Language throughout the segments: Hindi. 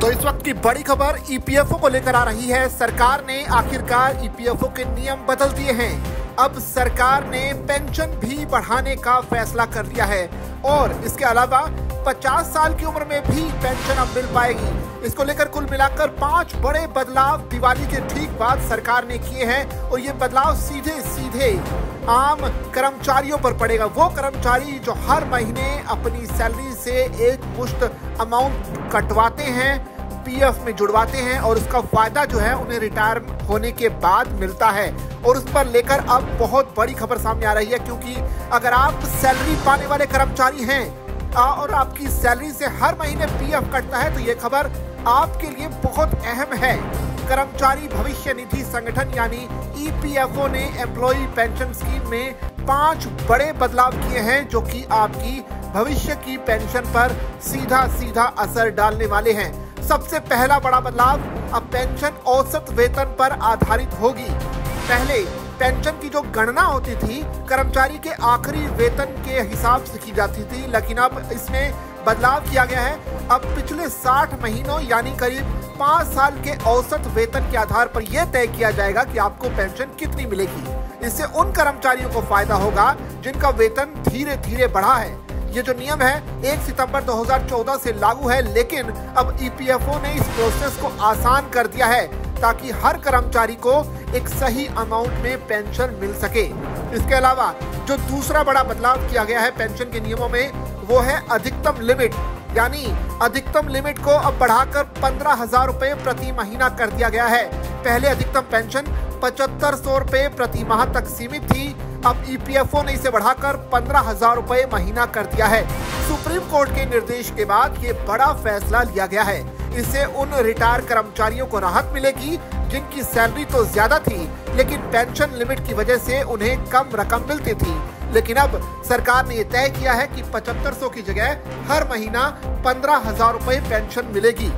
तो इस वक्त की बड़ी खबर ईपीएफओ को लेकर आ रही है। सरकार ने आखिरकार ईपीएफओ के नियम बदल दिए हैं। अब सरकार ने पेंशन भी बढ़ाने का फैसला कर लिया है और इसके अलावा 50 साल की उम्र में भी पेंशन अब मिल पाएगी। इसको लेकर कुल मिलाकर 5 बड़े बदलाव दिवाली के ठीक बाद सरकार ने किए हैं और ये बदलाव सीधे सीधे आम कर्मचारियों पर पड़ेगा। वो कर्मचारी जो हर महीने अपनी सैलरी से एक मुश्त अमाउंट कटवाते हैं, पीएफ में जुड़वाते हैं और उसका फायदा जो है उन्हें रिटायर होने के बाद मिलता है। और उस पर लेकर अब बहुत बड़ी खबर सामने आ रही है, क्योंकि अगर आप सैलरी पाने वाले कर्मचारी हैं और आपकी सैलरी से हर महीने पीएफ कटता है तो ये खबर आपके लिए बहुत अहम है। कर्मचारी भविष्य निधि संगठन यानी ईपीएफओ ने एम्प्लॉय पेंशन स्कीम में 5 बड़े बदलाव किए हैं जो कि आपकी भविष्य की पेंशन पर सीधा सीधा असर डालने वाले हैं। सबसे पहला बड़ा बदलाव, अब पेंशन औसत वेतन पर आधारित होगी। पहले पेंशन की जो गणना होती थी कर्मचारी के आखिरी वेतन के हिसाब से की जाती थी, लेकिन अब इसमें बदलाव किया गया है। अब पिछले 60 महीनों यानी करीब 5 साल के औसत वेतन के आधार पर यह तय किया जाएगा कि आपको पेंशन कितनी मिलेगी। इससे उन कर्मचारियों को फायदा होगा जिनका वेतन धीरे धीरे बढ़ा है। ये जो नियम है 1 सितंबर 2014 से लागू है, लेकिन अब ईपीएफओ ने इस प्रोसेस को आसान कर दिया है ताकि हर कर्मचारी को एक सही अमाउंट में पेंशन मिल सके। इसके अलावा जो दूसरा बड़ा बदलाव किया गया है पेंशन के नियमों में, वो है अधिकतम लिमिट। यानी अधिकतम लिमिट को अब बढ़ाकर 15,000 रुपए प्रति महीना कर दिया गया है। पहले अधिकतम पेंशन 7500 रुपए प्रति माह तक सीमित थी, अब ईपीएफओ ने इसे बढ़ाकर 15,000 रुपए महीना कर दिया है। सुप्रीम कोर्ट के निर्देश के बाद ये बड़ा फैसला लिया गया है। इससे उन रिटायर कर्मचारियों को राहत मिलेगी जिनकी सैलरी तो ज्यादा थी लेकिन पेंशन लिमिट की वजह से उन्हें कम रकम मिलती थी। लेकिन अब सरकार ने यह तय किया है कि 7500 की जगह हर महीना 15,000 रुपए पेंशन मिलेगी।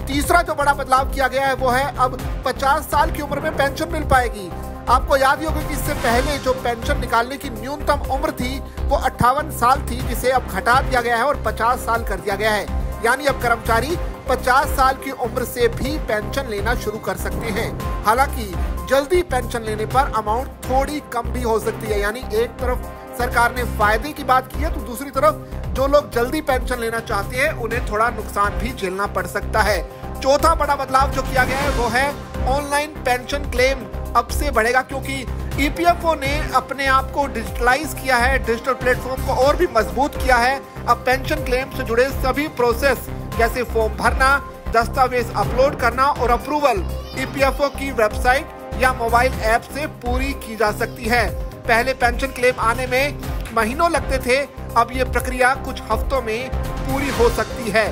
तीसरा जो बड़ा बदलाव किया गया है वो है अब 50 साल की उम्र में पेंशन मिल पाएगी। आपको याद ही होगा कि इससे पहले जो पेंशन निकालने की न्यूनतम उम्र थी वो 58 साल थी, जिसे अब घटा दिया गया है और 50 साल कर दिया गया है। यानी अब कर्मचारी 50 साल की उम्र से भी पेंशन लेना शुरू कर सकते हैं। हालांकि जल्दी पेंशन लेने पर अमाउंट थोड़ी कम भी हो सकती है। यानी एक तरफ सरकार ने फायदे की बात की है तो दूसरी तरफ जो लोग जल्दी पेंशन लेना चाहते हैं उन्हें थोड़ा नुकसान भी झेलना पड़ सकता है। चौथा बड़ा बदलाव जो किया गया है वो है ऑनलाइन पेंशन क्लेम अब से बढ़ेगा, क्योंकि ईपीएफओ ने अपने आप को डिजिटलाइज किया है, डिजिटल प्लेटफॉर्म को और भी मजबूत किया है। अब पेंशन क्लेम से जुड़े सभी प्रोसेस जैसे फॉर्म भरना, दस्तावेज अपलोड करना और अप्रूवल ईपीएफओ की वेबसाइट या मोबाइल ऐप से पूरी की जा सकती है। पहले पेंशन क्लेम आने में महीनों लगते थे, अब ये प्रक्रिया कुछ हफ्तों में पूरी हो सकती है।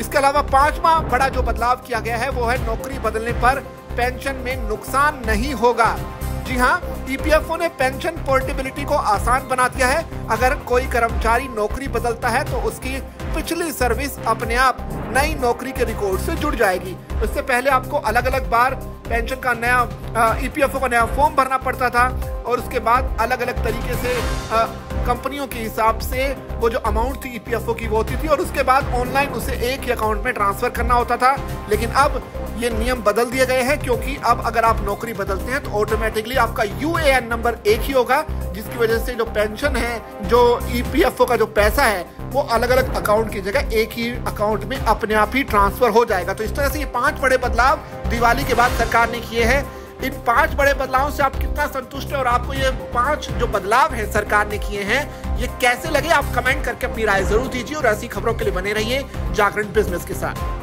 इसके अलावा 5वां बड़ा जो बदलाव किया गया है वो है नौकरी बदलने पर पेंशन में नुकसान नहीं होगा। जी हाँ, ईपीएफओ ने पेंशन पोर्टेबिलिटी को आसान बना दिया है। अगर कोई कर्मचारी नौकरी बदलता है तो उसकी पिछली सर्विस अपने आप नई नौकरी के रिकॉर्ड से जुड़ जाएगी। इससे पहले आपको अलग अलग बार पेंशन का नया ईपीएफओ का नया फॉर्म भरना पड़ता था और उसके बाद अलग अलग तरीके से कंपनियों के हिसाब से वो जो अमाउंट थी ईपीएफओ की वो होती थी और उसके बाद ऑनलाइन उसे एक ही अकाउंट में ट्रांसफर करना होता था। लेकिन अब ये नियम बदल दिए गए हैं, क्योंकि अब अगर आप नौकरी बदलते हैं तो ऑटोमेटिकली आपका यूएएन नंबर एक ही होगा, जिसकी वजह से जो पेंशन है, जो ईपीएफओ का जो पैसा है वो अलग अलग अकाउंट की जगह एक ही अकाउंट में अपने आप ही ट्रांसफर हो जाएगा। तो इस तरह से ये 5 बड़े बदलाव दिवाली के बाद सरकार ने किए हैं। इन 5 बड़े बदलावों से आप कितना संतुष्ट हैं और आपको ये 5 जो बदलाव हैं सरकार ने किए हैं ये कैसे लगे, आप कमेंट करके अपनी राय जरूर दीजिए और ऐसी खबरों के लिए बने रहिए जागरण बिजनेस के साथ।